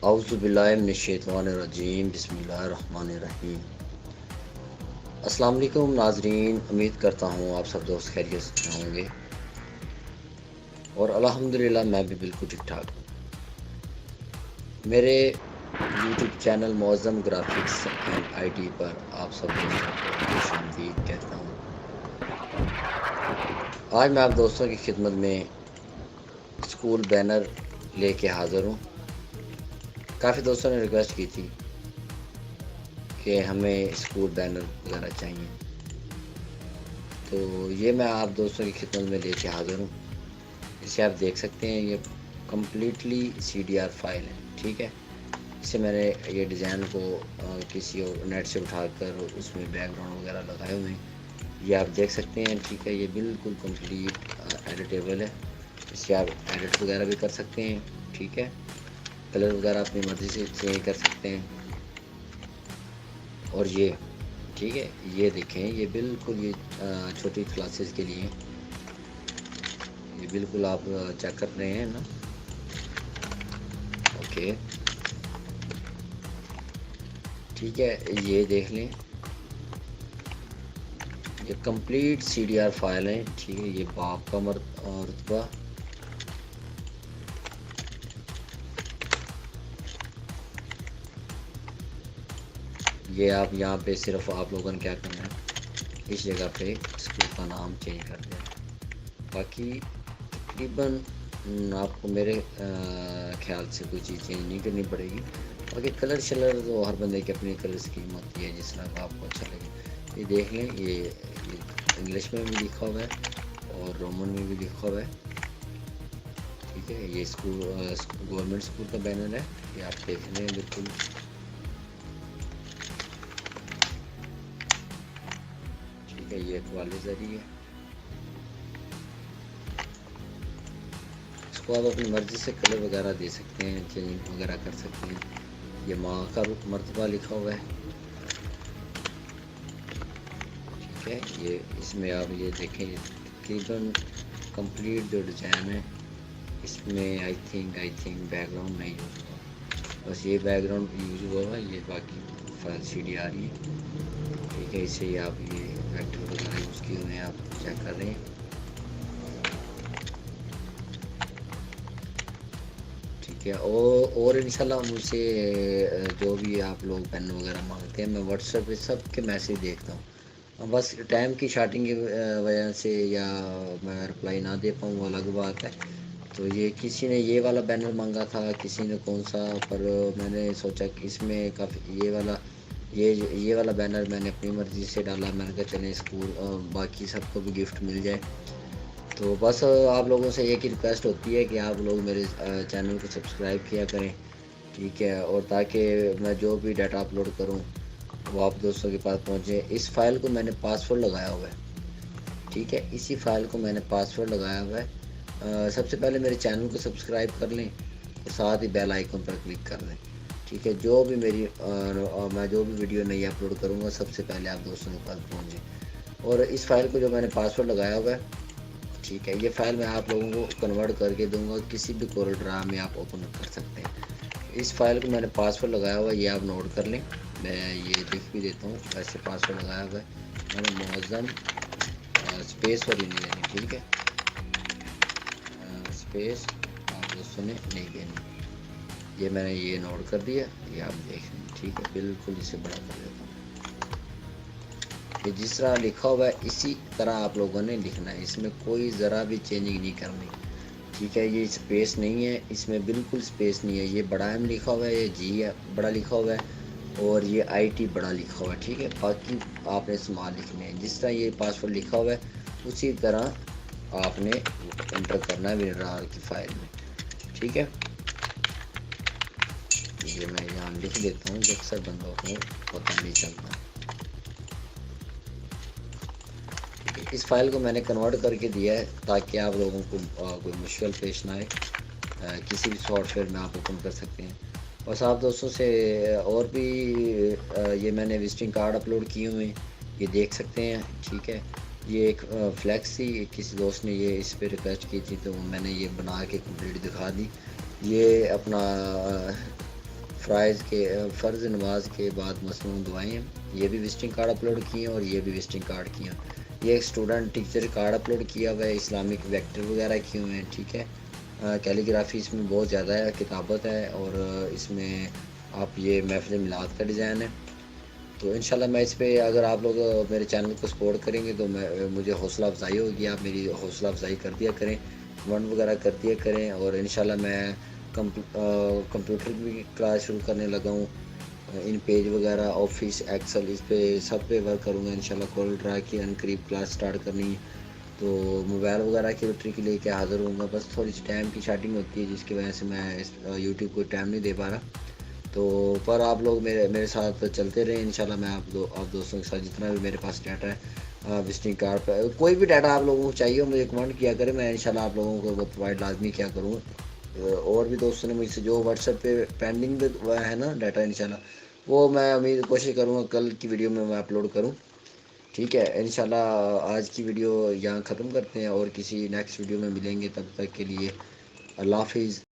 اعوذ باللہ من الشیطان الرجیم، بسم اللہ الرحمن الرحیم۔ السلام علیکم ناظرین، امید کرتا ہوں آپ سب دوست خیریت سے ہوں گے، اور الحمدللہ میں بھی بالکل ٹھیک ٹھاک ہوں۔ میرے YouTube channel Moazzam graphics and I T پر آپ سب دوستوں کو خوش آمدید کہتا ہوں۔ آج میں آپ دوستوں کی خدمت میں اسکول بینر لے کے حاضر ہوں۔ کافی دوستوں نے ریکویسٹ کی تھی کہ ہمیں اسکول بینر وغیرہ چاہیے، تو یہ میں آپ دوستوں کی خدمت میں لے کے حاضر ہوں۔ اسے آپ دیکھ سکتے ہیں، یہ کمپلیٹلی CDR فائل ہے، ٹھیک ہے۔ اسے میں نے یہ ڈیزائن کو کسی اور نیٹ سے اٹھا کر اس میں بیک گراؤنڈ وغیرہ لگائے ہوئے ہیں، یہ آپ دیکھ سکتے ہیں، ٹھیک ہے۔ یہ بالکل کمپلیٹ ایڈیٹیبل ہے، اسے آپ ایڈٹ وغیرہ بھی کر سکتے ہیں، ٹھیک ہے۔ کلر وغیرہ اپنی مرضی سے چینج کر سکتے ہیں، اور یہ ٹھیک ہے، یہ دیکھیں، یہ بالکل یہ چھوٹی کلاسز کے لیے، یہ بالکل آپ چیک کر رہے ہیں نا، اوکے، ٹھیک ہے۔ یہ دیکھ لیں، یہ کمپلیٹ CDR فائل ہے، ٹھیک ہے۔ یہ باپ کا رتبہ، یہ آپ یہاں پہ صرف آپ لوگوں نے کیا کرنا ہے، اس جگہ پہ اسکول کا نام چینج کر دیں، باقی تقریباً آپ کو میرے خیال سے کوئی چیز چینج نہیں کرنی پڑے گی۔ باقی کلر شلر تو ہر بندے کی اپنی کلر اسکیم ہوتی ہے، جس طرح آپ کو اچھا لگے۔ یہ دیکھ لیں، یہ انگلش میں بھی لکھا ہوا ہے اور رومن میں بھی لکھا ہوا ہے، ٹھیک ہے۔ یہ اسکول گورنمنٹ اسکول کا بینر ہے، یہ آپ دیکھ لیں بالکل، ٹھیک ہے۔ یہ اقبال زری ہے، اس کو آپ اپنی مرضی سے کلر وغیرہ دے سکتے ہیں، چینج وغیرہ کر سکتے ہیں۔ یہ ماں کا مرتبہ لکھا ہوا ہے، ٹھیک ہے۔ یہ اس میں آپ یہ دیکھیں، تقریباً کمپلیٹ جو ڈیزائن ہے، اس میں آئی تھنک بیک گراؤنڈ نہیں یوز ہوا، بس یہ بیک گراؤنڈ یوز ہوا ہوا ہے، یہ باقی فائل CDR ہے، ٹھیک ہے۔ اسے آپ یہ ویکٹر وغیرہ یوز کیے ہوئے ہیں، آپ چیک کر رہے ہیں، ٹھیک ہے۔ اور انشاءاللہ مجھ سے جو بھی آپ لوگ پین وغیرہ مانگتے ہیں، میں واٹس ایپ پہ سب کے میسیج دیکھتا ہوں، بس ٹائم کی شارٹنگ کی وجہ سے یا میں رپلائی نہ دے پاؤں وہ الگ بات ہے۔ تو یہ کسی نے یہ والا بینر مانگا تھا، کسی نے کون سا، پر میں نے سوچا کہ اس میں کافی یہ والا بینر میں نے اپنی مرضی سے ڈالا، میں نے کہا چلیں اسکول باقی سب کو بھی گفٹ مل جائے۔ تو بس آپ لوگوں سے ایک ہی ریکویسٹ ہوتی ہے کہ آپ لوگ میرے چینل کو سبسکرائب کیا کریں، ٹھیک ہے، اور تاکہ میں جو بھی ڈیٹا اپلوڈ کروں وہ آپ دوستوں کے پاس پہنچے۔ اس فائل کو میں نے پاسورڈ لگایا ہوا ہے، ٹھیک ہے، اسی فائل کو میں نے پاسورڈ لگایا ہوا ہے۔ سب سے پہلے میرے چینل کو سبسکرائب کر لیں اور ساتھ ہی بیل آئیکن پر کلک کر دیں، ٹھیک ہے۔ جو بھی میں جو بھی ویڈیو نئی اپلوڈ کروں گا سب سے پہلے آپ دوستوں کے پاس پہنچ جائیں۔ اور اس فائل کو جو میں نے پاسورڈ لگایا ہوا ہے، ٹھیک ہے، یہ فائل میں آپ لوگوں کو کنورٹ کر کے دوں گا، کسی بھی کورل ڈرا میں آپ اوپن کر سکتے ہیں۔ اس فائل کو میں نے پاسورڈ لگایا ہوا ہے، یہ آپ نوٹ کر لیں، میں یہ لکھ بھی دیتا ہوں، ویسے پاسورڈ لگایا ہوا ہے میں نے معظم، اسپیس والی نہیں دینی، ٹھیک ہے، اسپیس آپ دوستوں نے نہیں دینی، یہ میں نے یہ نوٹ کر دیا، یہ آپ دیکھ لیں، ٹھیک ہے۔ بالکل اسے بڑا کر دیتا ہوں، کہ جس طرح لکھا ہوا ہے اسی طرح آپ لوگوں نے لکھنا ہے، اس میں کوئی ذرا بھی چینجنگ نہیں کرنی، ٹھیک ہے۔ یہ اسپیس نہیں ہے، اس میں بالکل اسپیس نہیں ہے، یہ بڑا ایم لکھا ہوا ہے، یہ جی بڑا لکھا ہوا ہے، اور یہ IT بڑا لکھا ہوا ہے، ٹھیک ہے۔ باقی آپ نے اسمال لکھنے ہیں، جس طرح یہ پاسورڈ لکھا ہوا ہے اسی طرح آپ نے انٹر کرنا ہے WinRAR کی فائل میں، ٹھیک ہے۔ یہ میں یہاں لکھ دیتا ہوں کہ اکثر بندوں کو پتہ نہیں چلتا، اس فائل کو میں نے کنورٹ کر کے دیا ہے تاکہ آپ لوگوں کو کوئی مشکل پیش نہ آئے، کسی بھی سافٹ ویئر میں آپ اوپن کر سکتے ہیں۔ بس آپ دوستوں سے اور بھی یہ میں نے وزٹنگ کارڈ اپلوڈ کیے ہوئے ہیں، یہ دیکھ سکتے ہیں، ٹھیک ہے۔ یہ ایک فلیکس تھی، کسی دوست نے یہ اس پہ ریکویسٹ کی تھی تو میں نے یہ بنا کے کمپلیٹ دکھا دی۔ یہ اپنا فرائض کے فرض نماز کے بعد مصنون دعائیں ہیں، یہ بھی وزٹنگ کارڈ اپلوڈ کیے ہیں، اور یہ بھی وزٹنگ کارڈ کیے ہیں۔ یہ ایک اسٹوڈنٹ ٹیچر کارڈ اپلوڈ کیا ہوا ہے، اسلامک ویکٹر وغیرہ کیے ہوئے ہیں، ٹھیک ہے۔ کیلیگرافی اس میں بہت زیادہ ہے، کتابت ہے، اور اس میں آپ یہ محفل میلاد کا ڈیزائن ہے۔ تو انشاءاللہ میں اس پہ اگر آپ لوگ میرے چینل کو سپورٹ کریں گے تو مجھے حوصلہ افزائی ہوگی، آپ میری حوصلہ افزائی کر دیا کریں، کمنٹ وغیرہ کر دیا کریں، اور انشاءاللہ میں کمپیوٹر کی بھی کلاس شروع کرنے لگا ہوں، ان پیج وغیرہ، آفس، ایکسل، اس پہ سب پہ ورک کروں گا انشاءاللہ۔ کورل ڈرا کی ان قریب کلاس سٹارٹ کرنی، تو موبائل وغیرہ کی بیٹری کے لے کے حاضر ہوں گا، بس تھوڑی سی ٹائم کی شارٹنگ ہوتی ہے جس کی وجہ سے میں یوٹیوب کو ٹائم نہیں دے پا رہا۔ تو پر آپ لوگ میرے ساتھ چلتے رہیں انشاءاللہ، میں آپ دوستوں کے ساتھ جتنا بھی میرے پاس ڈاٹا ہے وزٹنگ کارڈ پہ کوئی بھی ڈاٹا آپ لوگوں کو چاہیے مجھے کمنٹ کیا کریں، میں انشاءاللہ آپ لوگوں کو وہ پرووائڈ لازمی کیا کروں گا۔ اور بھی دوستوں نے مجھ سے جو واٹس ایپ پہ پینڈنگ ہے نا ڈاٹا، انشاءاللہ وہ میں امید کوشش کروں گا کل کی ویڈیو میں اپلوڈ کروں، ٹھیک ہے۔ انشاءاللہ آج کی ویڈیو یہاں ختم کرتے ہیں، اور کسی نیکسٹ ویڈیو میں ملیں گے، تب تک کے لیے اللہ حافظ۔